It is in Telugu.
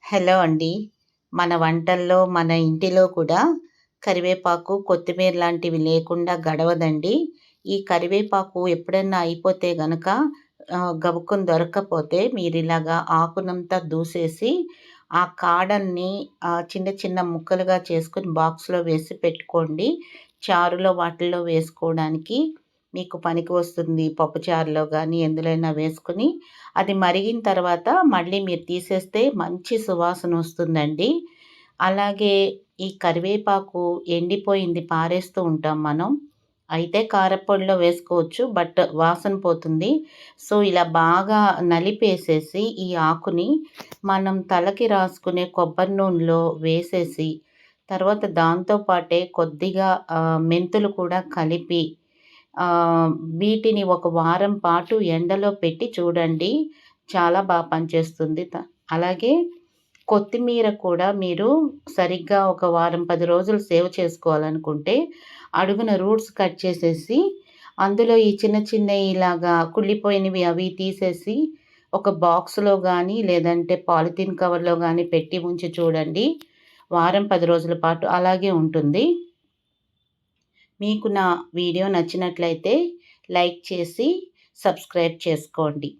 హలో అండి. మన వంటల్లో, మన ఇంటిలో కూడా కరివేపాకు, కొత్తిమీర లాంటివి లేకుండా గడవదండి. ఈ కరివేపాకు ఎప్పుడన్నా అయిపోతే గనక గబుక్కున దొరక్కపోతే మీరిలాగా ఆకునంతా దూసేసి, ఆ కాడల్ని చిన్న చిన్న ముక్కలుగా చేసుకొని బాక్స్‌లో వేసి పెట్టుకోండి. చారులో వాటిల్లో వేసుకోవడానికి మీకు పనికి వస్తుంది. పప్పుచారులో గానీ, ఎందులోైనా వేసుకొని అది మరిగిన తర్వాత మళ్ళీ మీరు తీసేస్తే మంచి సువాసనొస్తుందండి. అలాగే ఈ కరివేపాకు ఎండిపోయింది పారేస్తూ ఉంటాం మనం. అయితే కారప్పొడిలో వేసుకోవచ్చు. బట్ వాసన పోతుంది. సో, ఇలా బాగా నలిపేసేసి ఈ ఆకుని మనం తలకి రాసుకునే కొబ్బరి నూనెలో వేసేసి, తర్వాత దాంతో పాటే కొద్దిగా మెంతులు కూడా కలిపి ఆహ్, వీటిని ఒక వారం పాటు ఎండలో పెట్టి చూడండి. చాలా పనిచేస్తుంది. అలాగే కొత్తిమీర కూడా మీరు సరిగ్గా ఒక వారం, 10 రోజులు సేవ్ చేసుకోవాలనుకుంటే, అడుగున రూట్స్ కట్ చేసేసి, అందులో ఈ చిన్న చిన్నయి ఇలాగా కుళ్ళిపోయినవి అవి తీసేసి, ఒక బాక్స్‌లో గానీ, లేదంటే పాలిథీన్ కవర్‌లో గానీ పెట్టి ఉంచి చూడండి. వారం, 10 రోజుల పాటు అలాగే ఉంటుంది. మీకు నా వీడియో నచ్చినట్లయితే లైక్ చేసి, సబ్స్క్రైబ్ చేసుకోండి.